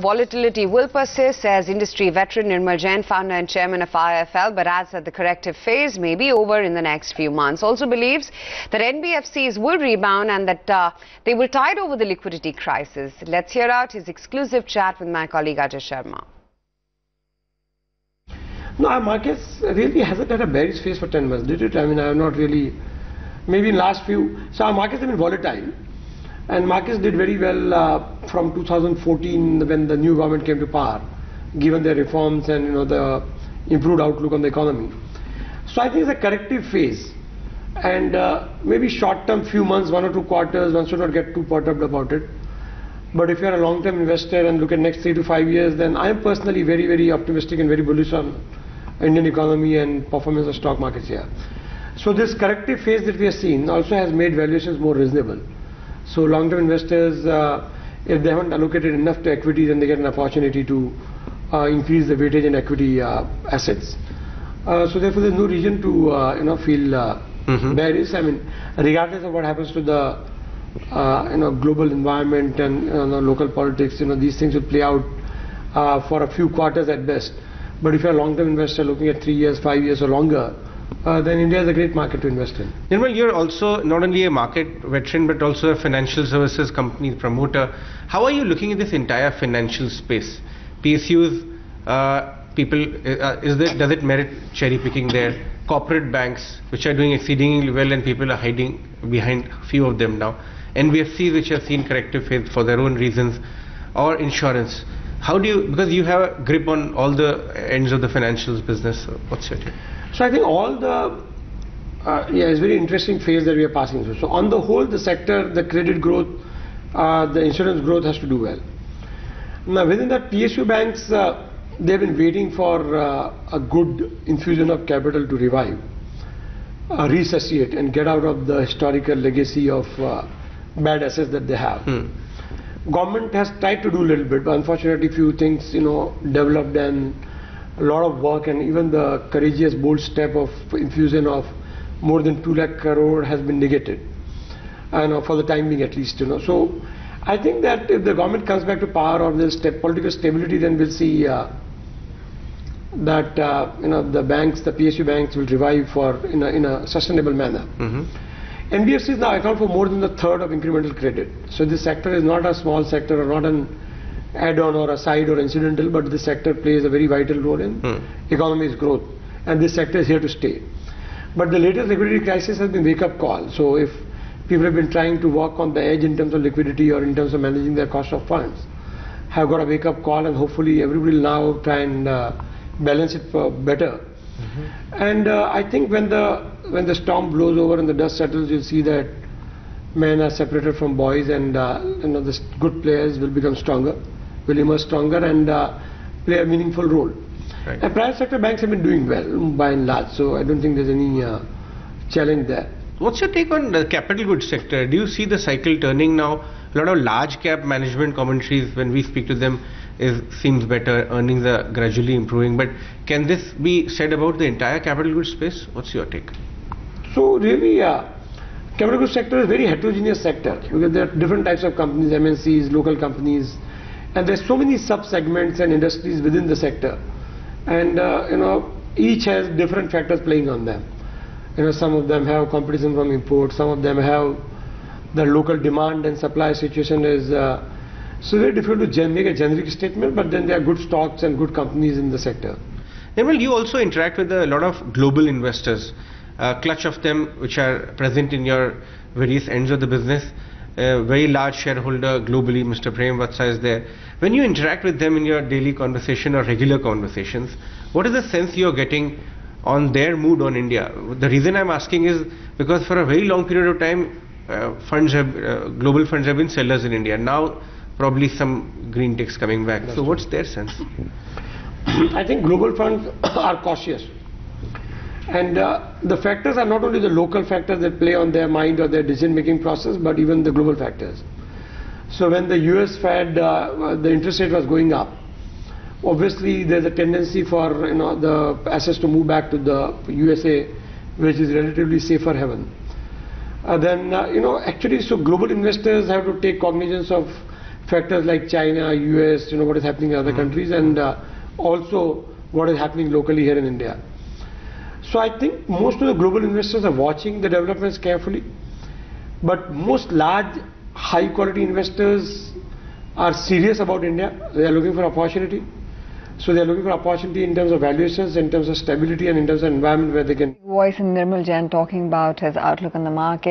Volatility will persist, says industry veteran Nirmal Jain, founder and chairman of IIFL, but adds that the corrective phase may be over in the next few months. Also believes that NBFCs will rebound and that they will tide over the liquidity crisis. Let's hear out his exclusive chat with my colleague Ajay Sharma. No, our markets really hasn't had a bearish phase for 10 months, did it? I mean, I have not really, maybe in last few, so our markets have been volatile. And markets did very well from 2014 when the new government came to power, given their reforms and the improved outlook on the economy. So I think it's a corrective phase, and maybe short-term few months, 1 or 2 quarters, one should not get too perturbed about it. But if you are a long-term investor and look at next 3 to 5 years, then I am personally very, very optimistic and very bullish on Indian economy and performance of stock markets here. So this corrective phase that we have seen also has made valuations more reasonable. So long-term investors, if they haven't allocated enough to equity, then they get an opportunity to increase the weightage in equity assets. So therefore, there's no reason to feel bearish. I mean, regardless of what happens to the global environment and local politics, these things will play out for a few quarters at best. But if you're a long-term investor looking at 3 years, 5 years or longer, then India is a great market to invest in. Nirmal, you're also not only a market veteran but also a financial services company promoter. How are you looking at this entire financial space? PSUs, does it merit cherry picking there? Corporate banks, which are doing exceedingly well and people are hiding behind a few of them now. NBFCs, which have seen corrective phase for their own reasons, or insurance. How do you, because you have a grip on all the ends of the financials business, what's your take? So I think all the, it's a very interesting phase that we are passing through. So on the whole, the sector, the credit growth, the insurance growth has to do well. Now within that, PSU banks, they've been waiting for a good infusion of capital to revive, resuscitate and get out of the historical legacy of bad assets that they have. Government has tried to do a little bit, but unfortunately few things developed, and a lot of work, and even the courageous bold step of infusion of more than 2 lakh crore has been negated, and for the time being at least. So I think that if the government comes back to power or there's political stability, then we'll see that the banks, the PSU banks, will revive in a sustainable manner. NBFCs now account for more than a third of incremental credit. So this sector is not a small sector or not an add-on or a side or incidental, but this sector plays a very vital role in economy's growth, and this sector is here to stay. But the latest liquidity crisis has been wake-up call. So if people have been trying to walk on the edge in terms of liquidity or in terms of managing their cost of funds, have got a wake-up call, and hopefully everybody will now try and balance it for better. And I think when the storm blows over and the dust settles, you'll see that men are separated from boys, and the good players will become stronger, will emerge stronger and play a meaningful role. Right. And private sector banks have been doing well by and large, so I don't think there's any challenge there. What's your take on the capital goods sector? Do you see the cycle turning now? A lot of large cap management commentaries, when we speak to them, seems better, earnings are gradually improving, but can this be said about the entire capital goods space? What's your take? So really, capital goods sector is a very heterogeneous sector, because there are different types of companies, MNCs, local companies, and there's so many sub-segments and industries within the sector, and each has different factors playing on them. Some of them have competition from import, some of them have the local demand and supply situation is so very difficult to make a generic statement, but then there are good stocks and good companies in the sector. Nirmal, you also interact with a lot of global investors, a clutch of them which are present in your various ends of the business. A very large shareholder globally, Mr. Prem Vatsa, is there. When you interact with them in your daily conversation or regular conversations, what is the sense you're getting on their mood on India? The reason I'm asking is because for a very long period of time, global funds have been sellers in India. Now probably some green ticks coming back. So what's their sense? I think global funds are cautious. And the factors are not only the local factors that play on their mind or their decision-making process, but even the global factors. So when the US Fed, the interest rate was going up, obviously there's a tendency for the assets to move back to the USA, which is relatively safer haven. Actually, so global investors have to take cognizance of factors like China, US, what is happening in other countries, and also what is happening locally here in India. So I think most of the global investors are watching the developments carefully, but most large, high quality investors are serious about India. They are looking for opportunity. So they are looking for opportunity in terms of valuations, in terms of stability, and in terms of environment where they can. Voice in Nirmal Jain talking about his outlook on the market.